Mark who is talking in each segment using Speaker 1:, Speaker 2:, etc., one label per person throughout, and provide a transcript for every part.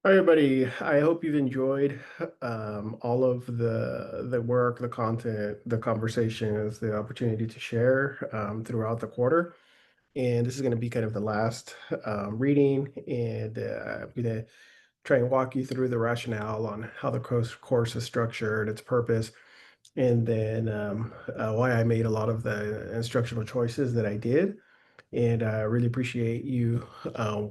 Speaker 1: Hi, everybody. I hope you've enjoyed all of the work, the content, the conversations, the opportunity to share throughout the quarter. And this is going to be kind of the last reading, and I'm going to try and walk you through the rationale on how the course is structured, its purpose, and then why I made a lot of the instructional choices that I did. And I really appreciate you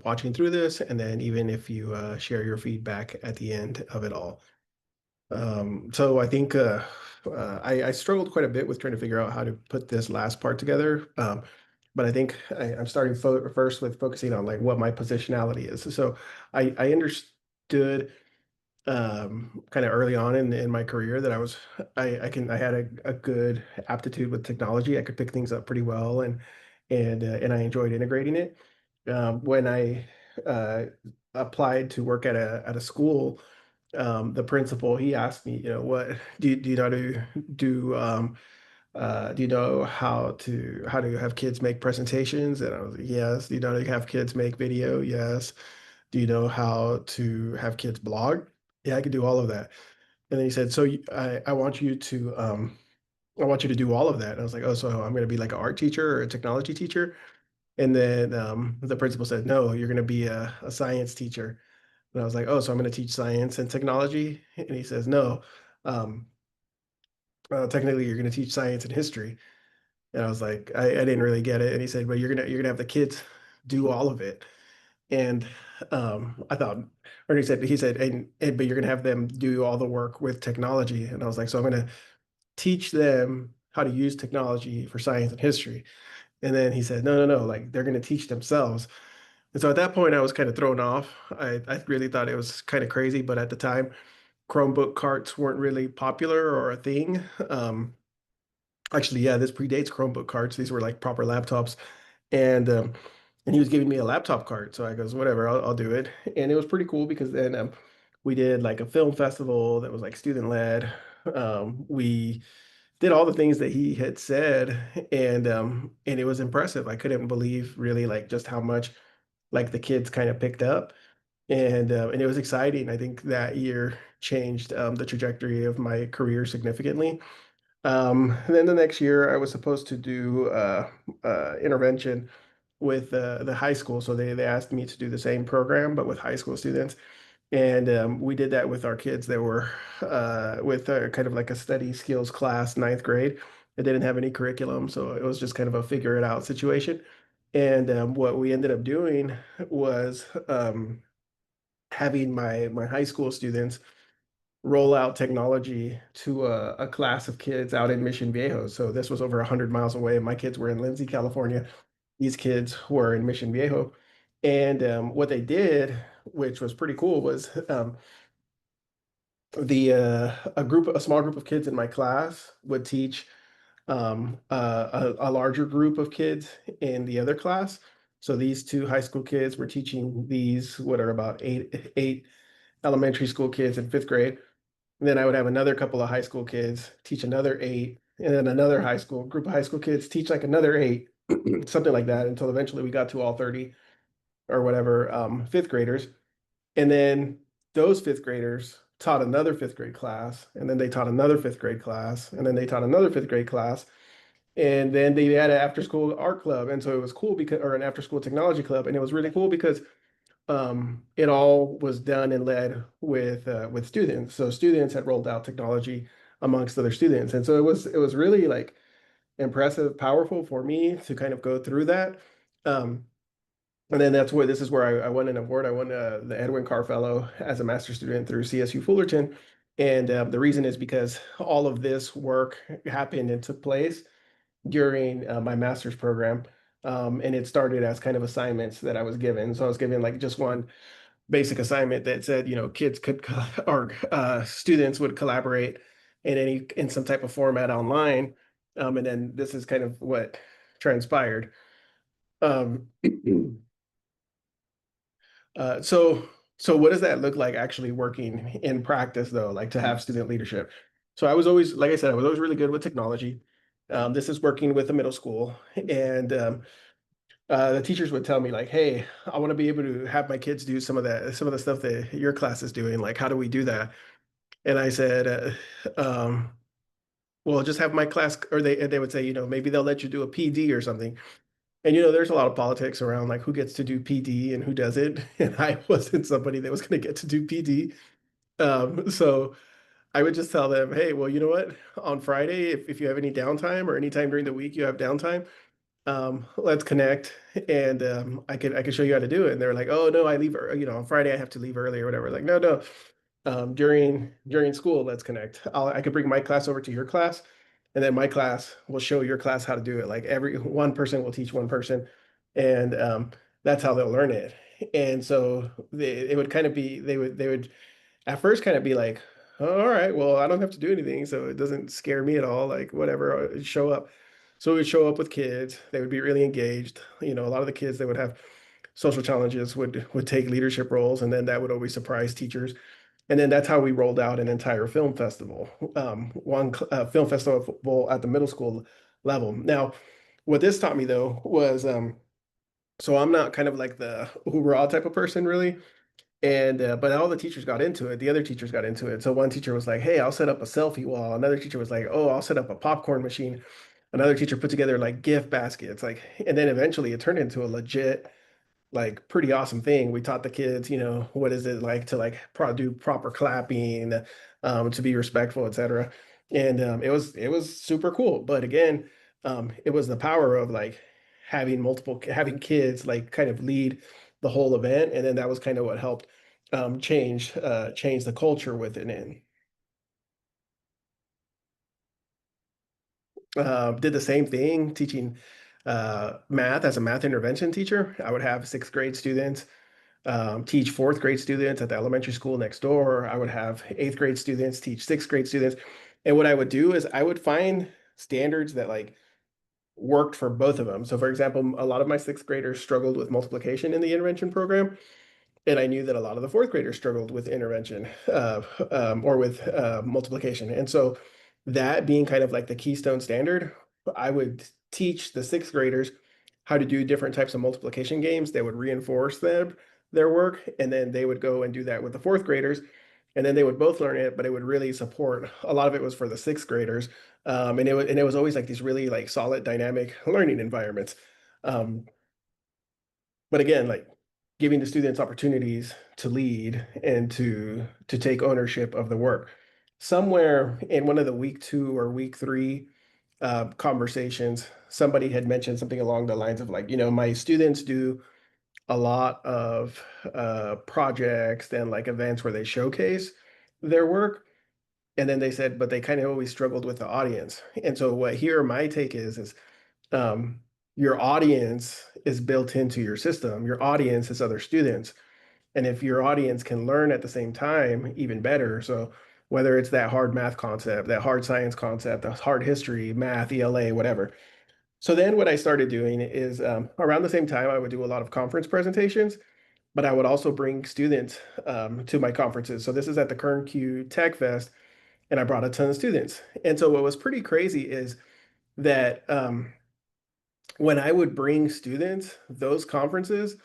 Speaker 1: watching through this. And then even if you share your feedback at the end of it all. So I think I struggled quite a bit with trying to figure out how to put this last part together. But I think I'm starting first with focusing on like what my positionality is. So I understood kind of early on in my career that I had a good aptitude with technology. I could pick things up pretty well and I enjoyed integrating it. When I uh, applied to work at a school, the principal he asked me, what do you know how to do? Do you know how to have kids make presentations? And I was like, yes. Do you know how to have kids make video? Yes. Do you know how to have kids blog? Yeah, I could do all of that. And then he said, so I want you to do all of that. And I was like, oh, so I'm going to be like an art teacher or a technology teacher? And then the principal said, no, you're going to be a science teacher. And I was like, oh, so I'm going to teach science and technology? And he says, no, um, technically you're going to teach science and history. And I was like, I didn't really get it. And he said, but you're gonna have the kids do all of it. And I thought, or he said, and but you're gonna have them do all the work with technology. And I was like, so I'm gonna teach them how to use technology for science and history. And then he said, no, no, no, like they're gonna teach themselves. And so at that point, I was kind of thrown off. I really thought it was kind of crazy, but at the time, Chromebook carts weren't really popular or a thing. Actually, yeah, this predates Chromebook carts. These were like proper laptops, and um, and he was giving me a laptop cart. So I goes, whatever, I'll do it. And it was pretty cool because then we did like a film festival that was like student led. We did all the things that he had said, and it was impressive. I couldn't believe really like just how much like the kids kind of picked up, and it was exciting. I think that year changed the trajectory of my career significantly. Then the next year, I was supposed to do intervention with the high school. So they asked me to do the same program, but with high school students. And we did that with our kids that were with kind of like a study skills class, ninth grade. It didn't have any curriculum, so it was just kind of a figure it out situation. And what we ended up doing was having my high school students roll out technology to a class of kids out in Mission Viejo. So this was over 100 miles away. My kids were in Lindsay, California. These kids were in Mission Viejo. And what they did, which was pretty cool, was a small group of kids in my class would teach a larger group of kids in the other class. So these two high school kids were teaching these, what are about eight elementary school kids in fifth grade. And then I would have another couple of high school kids teach another eight, and then another high school group of high school kids teach like another eight, something like that, until eventually we got to all 30 or whatever fifth graders. And then those fifth graders taught another fifth grade class, and then they taught another fifth grade class, and then they taught another fifth grade class. And then they had an after school art club. And so it was cool because, or an after school technology club. And it was really cool because it all was done and led with students. So students had rolled out technology amongst other students, and so it was really like impressive, powerful for me to kind of go through that. Um, and then this is where I won an award. I won the Edwin Carr Fellow as a master's student through CSU Fullerton, and the reason is because all of this work happened and took place during my master's program. And it started as kind of assignments that I was given. So I was given like just one basic assignment that said, kids could or students would collaborate in some type of format online. And then this is kind of what transpired. Um, so so what does that look like actually working in practice though, like to have student leadership? So I was always, like I said, I was always really good with technology. This is working with a middle school, and The teachers would tell me like, "Hey, I want to be able to have my kids do some of the stuff that your class is doing. Like, how do we do that?" And I said, "Well, just have my class." Or they would say, maybe they'll let you do a PD or something. And there's a lot of politics around like who gets to do PD and who doesn't. And I wasn't somebody that was going to get to do PD. So I would just tell them, "Hey, well, you know what? On Friday, if you have any downtime or anytime during the week you have downtime, let's connect and I could show you how to do it." And they're like, "Oh no, I leave, on Friday I have to leave early or whatever." Like, no, no. During school, let's connect. I could bring my class over to your class, and then my class will show your class how to do it. Like every one person will teach one person, and that's how they'll learn it. And so it would kind of be they would at first kind of be like, "Oh, all right, well, I don't have to do anything, so it doesn't scare me at all. Like whatever, show up." So we would show up with kids. They would be really engaged. A lot of the kids that would have social challenges would take leadership roles, and then that would always surprise teachers. And then that's how we rolled out an entire film festival, one film festival at the middle school level. Now, what this taught me though was, so I'm not kind of like the hoorah type of person really. And but all the teachers got into it. The other teachers got into it. So one teacher was like, "Hey, I'll set up a selfie wall." Another teacher was like, "Oh, I'll set up a popcorn machine." Another teacher put together like gift baskets. Like, and then eventually it turned into a legit, like pretty awesome thing. We taught the kids, what is it like to like do proper clapping, to be respectful, etc. And it was super cool. But again, it was the power of like having kids like kind of lead the whole event, and then that was kind of what helped change the culture within it. Did the same thing teaching math as a math intervention teacher. I would have sixth grade students teach fourth grade students at the elementary school next door. I would have eighth grade students teach sixth grade students. And what I would do is I would find standards that like worked for both of them. So for example, a lot of my sixth graders struggled with multiplication in the intervention program. And I knew that a lot of the fourth graders struggled with intervention or with multiplication. And so that being kind of like the keystone standard, I would teach the sixth graders how to do different types of multiplication games that would reinforce their work. And then they would go and do that with the fourth graders. And then they would both learn it, but it would really support. A lot of it was for the sixth graders. And it was always like these really like solid dynamic learning environments. Um, but again, like giving the students opportunities to lead and to take ownership of the work. Somewhere in one of the week two or week three conversations, somebody had mentioned something along the lines of like, my students do a lot of projects and like events where they showcase their work. And then they said, but they kind of always struggled with the audience. And so what here my take is um, your audience is built into your system. Your audience is other students. And if your audience can learn at the same time, even better. So whether it's that hard math concept, that hard science concept, the hard history, math, ELA, whatever. So then what I started doing is around the same time, I would do a lot of conference presentations, but I would also bring students to my conferences. So this is at the Kern Q Tech Fest, and I brought a ton of students. And so what was pretty crazy is that when I would bring students, those conferences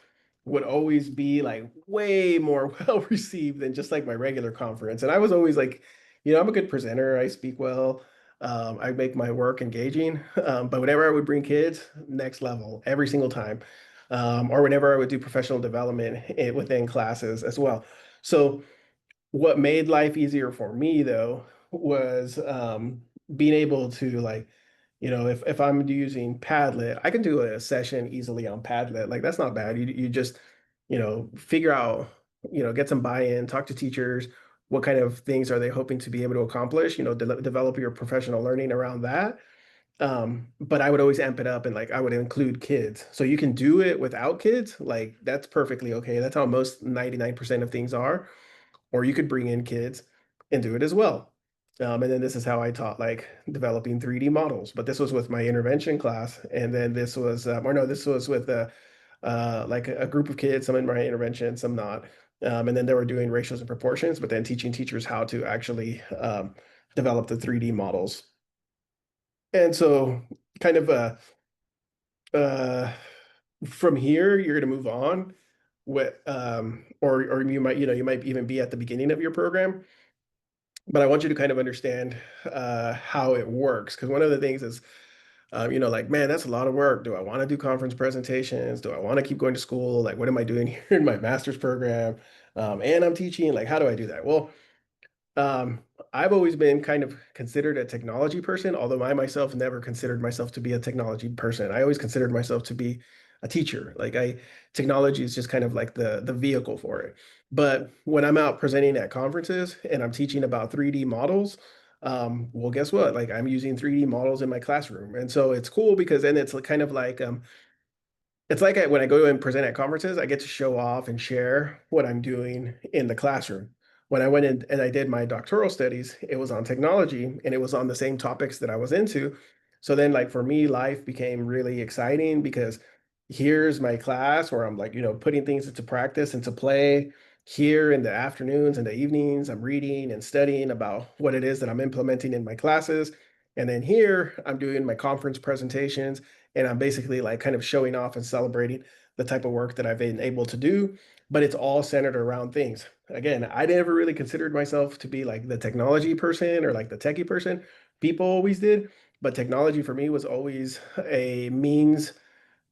Speaker 1: would always be like way more well received than just like my regular conference. And I was always like, I'm a good presenter. I speak well. I make my work engaging. But whenever I would bring kids, next level every single time. Or whenever I would do professional development within classes as well. So what made life easier for me though was being able to like, if I'm using Padlet, I can do a session easily on Padlet. Like that's not bad. You just, figure out, get some buy-in, talk to teachers, what kind of things are they hoping to be able to accomplish, develop your professional learning around that. But I would always amp it up and like I would include kids. So you can do it without kids, like that's perfectly okay. That's how most 99% of things are, or you could bring in kids and do it as well. And then this is how I taught like developing 3D models. But this was with my intervention class, and then this was, or no, this was with like a group of kids, some in my intervention, some not. And then they were doing ratios and proportions, but then teaching teachers how to actually develop the 3D models. And so, kind of from here, you're going to move on with, or you might, you might even be at the beginning of your program. But I want you to kind of understand how it works. Because one of the things is, like, man, that's a lot of work. Do I want to do conference presentations? Do I want to keep going to school? Like, what am I doing here in my master's program? And I'm teaching. Like, how do I do that? Well, um, I've always been kind of considered a technology person, although I myself never considered myself to be a technology person. I always considered myself to be a teacher. Technology is just kind of like the vehicle for it. But when I'm out presenting at conferences and I'm teaching about 3D models, well, guess what? Like I'm using 3D models in my classroom. And so it's cool because then it's kind of like it's like when I go and present at conferences, I get to show off and share what I'm doing in the classroom. When I went in and I did my doctoral studies, it was on technology and it was on the same topics that I was into. So then, like for me, life became really exciting because here's my class where I'm like, putting things into practice, into play. Here in the afternoons and the evenings, I'm reading and studying about what it is that I'm implementing in my classes. And then here, I'm doing my conference presentations and I'm basically like kind of showing off and celebrating the type of work that I've been able to do, but it's all centered around things. Again, I never really considered myself to be like the technology person or like the techie person. People always did, but technology for me was always a means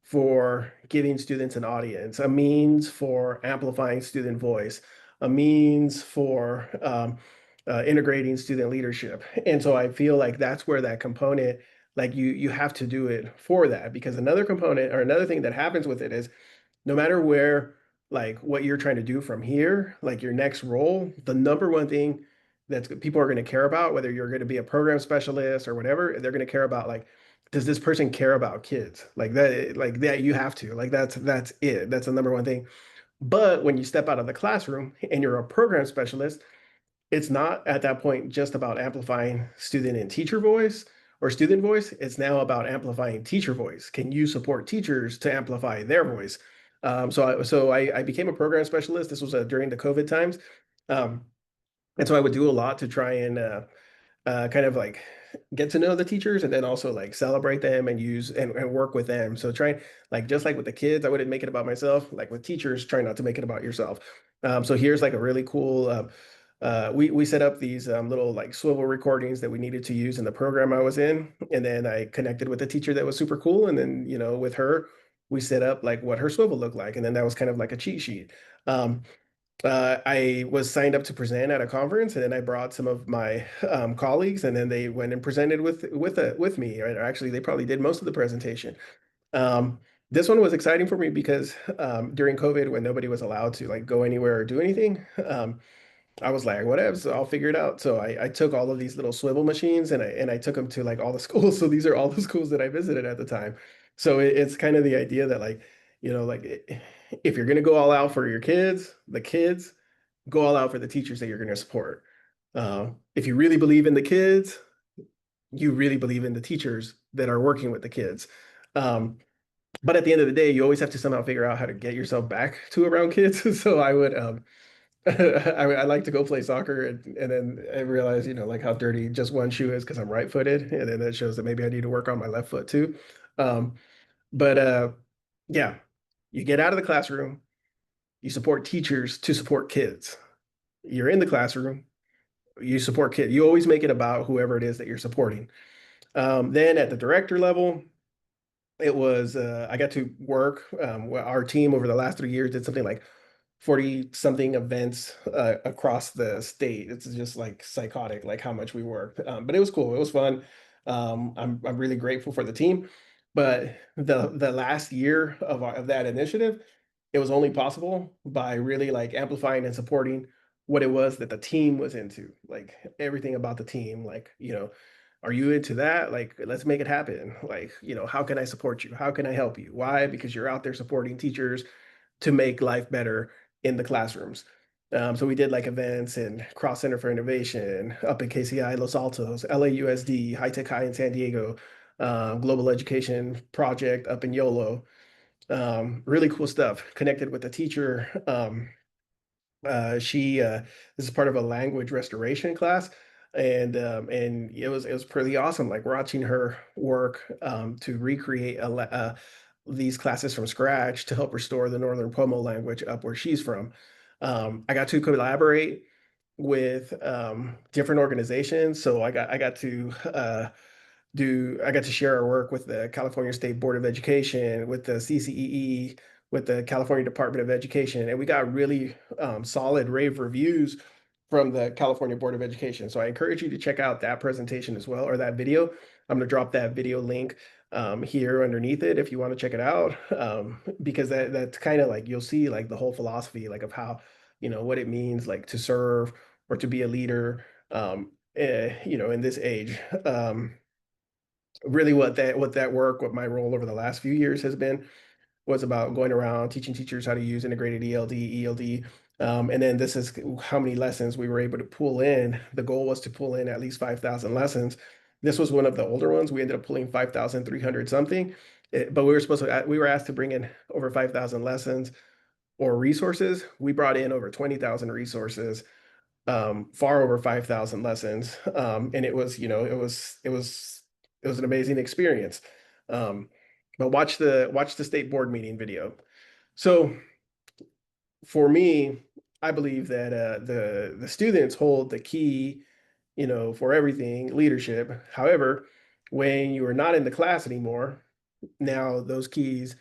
Speaker 1: for giving students an audience, a means for amplifying student voice, a means for integrating student leadership. And so I feel like that's where that component, like you have to do it for that because another component or another thing that happens with it is no matter where, like what you're trying to do from here, like your next role, the number one thing that people are going to care about, whether you're going to be a program specialist or whatever, they're going to care about like, does this person care about kids? Like that you have to, like that's it. That's the number one thing. But when you step out of the classroom and you're a program specialist, it's not at that point just about amplifying student and teacher voice or student voice. It's now about amplifying teacher voice. Can you support teachers to amplify their voice? So I became a program specialist. This was during the COVID times. Um, and so I would do a lot to try and kind of like get to know the teachers and then also like celebrate them and use and work with them. So trying like just like with the kids, I wouldn't make it about myself. Like with teachers, try not to make it about yourself. So here's like a really cool we set up these little like swivel recordings that we needed to use in the program I was in, and then I connected with a teacher that was super cool, and then with her we set up like what her swivel looked like, and then that was kind of like a cheat sheet. Um, I was signed up to present at a conference, and then I brought some of my colleagues, and then they went and presented with me. Right? Actually, they probably did most of the presentation. Um, this one was exciting for me because during COVID, when nobody was allowed to like go anywhere or do anything, I was like, whatever, so I'll figure it out. So I took all of these little swivel machines and I took them to like all the schools. So these are all the schools that I visited at the time. So it's kind of the idea that like, if you're gonna go all out for your kids, the kids, go all out for the teachers that you're gonna support. If you really believe in the kids, you really believe in the teachers that are working with the kids. Um, but at the end of the day, you always have to somehow figure out how to get yourself back to around kids. So I would I like to go play soccer and then I realize, like how dirty just one shoe is because I'm right-footed. And then that shows that maybe I need to work on my left foot too. Um, but yeah, you get out of the classroom, you support teachers to support kids. You're in the classroom, you support kids. You always make it about whoever it is that you're supporting. Then at the director level, it was I got to work. Our team over the last 3 years did something like 40 something events across the state. It's just like psychotic, like how much we worked. But it was cool. It was fun. I'm really grateful for the team. But the last year of that initiative, it was only possible by really like amplifying and supporting what it was that the team was into, like everything about the team. Like, are you into that? Like, let's make it happen. Like, how can I support you? How can I help you? Why? Because you're out there supporting teachers to make life better in the classrooms. So we did like events and Cross Center for Innovation up in KCI, Los Altos, LAUSD, High Tech High in San Diego, Global Education Project up in YOLO. Really cool stuff. Connected with a teacher. She This is part of a language restoration class, and it was pretty awesome. Like watching her work to recreate these classes from scratch to help restore the Northern Pomo language up where she's from. I got to collaborate with different organizations. So I got to share our work with the California State Board of Education, with the CCEE, with the California Department of Education, and we got really solid rave reviews from the California Board of Education. So I encourage you to check out that presentation as well, or that video. I'm going to drop that video link here underneath it if you want to check it out, because that's kind of like you'll see like the whole philosophy like of how what it means like to serve or to be a leader, in this age. Really what my role over the last few years has been was about going around teaching teachers how to use integrated ELD. And then this is how many lessons we were able to pull in. The goal was to pull in at least 5,000 lessons. This was one of the older ones. We ended up pulling 5,300 something, but we were asked to bring in over 5,000 lessons or resources. We brought in over 20,000 resources, far over 5,000 lessons. And it was an amazing experience. Um, but watch the state board meeting video. So for me, I believe that the students hold the key, for everything, leadership. However, when you are not in the class anymore, now those keys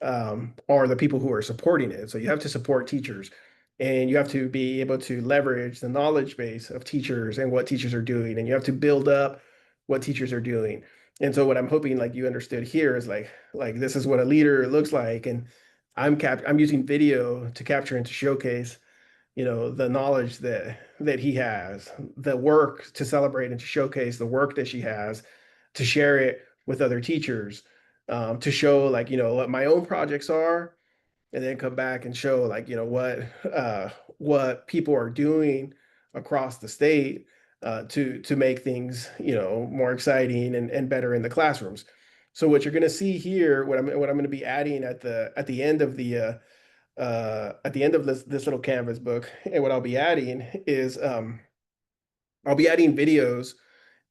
Speaker 1: are the people who are supporting it. So you have to support teachers, and you have to be able to leverage the knowledge base of teachers and what teachers are doing, and you have to build up what teachers are doing. And so what I'm hoping like you understood here is like this is what a leader looks like, and I'm using video to capture and to showcase the knowledge that he has, the work to celebrate and to showcase the work that she has, to share it with other teachers, to show like what my own projects are, and then come back and show like what people are doing across the state, to make things more exciting and better in the classrooms. So what you're going to see here, what I'm going to be adding at the end of this little Canvas book, and what I'll be adding is I'll be adding videos,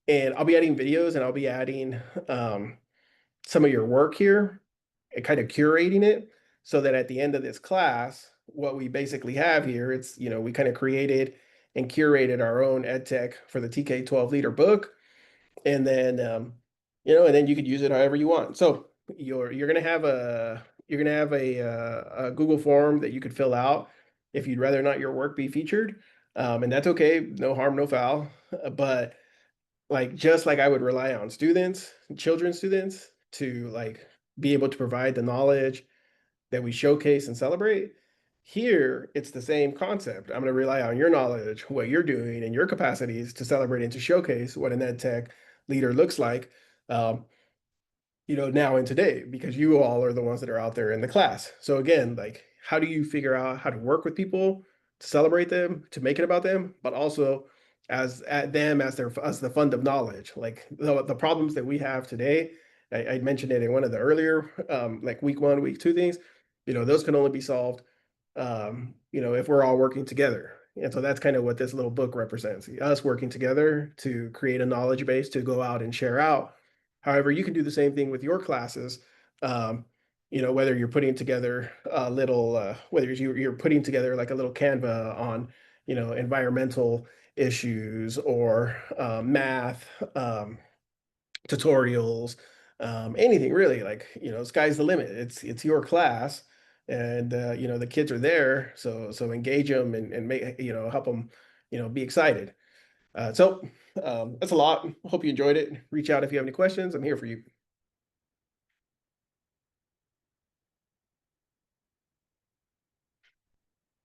Speaker 1: and I'll be adding some of your work here and kind of curating it so that at the end of this class, what we basically have here, it's, we kind of created and curated our own ed tech for the TK12 leader book. And then, and then you could use it however you want. So you're gonna have a Google form that you could fill out if you'd rather not your work be featured. And that's okay, no harm, no foul. But like just like I would rely on children students to like be able to provide the knowledge that we showcase and celebrate. Here, it's the same concept. I'm going to rely on your knowledge, what you're doing, and your capacities to celebrate and to showcase what an ed tech leader looks like. Um, now and today, because you all are the ones that are out there in the class. So again, like, how do you figure out how to work with people, to celebrate them, to make it about them, but also as at them as the fund of knowledge. Like the problems that we have today, I mentioned it in one of the earlier like week 1, week 2 things, those can only be solved if we're all working together. And so that's kind of what this little book represents, us working together to create a knowledge base to go out and share out. However, you can do the same thing with your classes. Whether you're putting together a little, whether you're putting together like a little Canva on, environmental issues or math tutorials, anything really. Like, sky's the limit. It's your class, and the kids are there, so engage them and make help them be excited. So that's a lot. Hope you enjoyed it. Reach out if you have any questions. I'm here for you.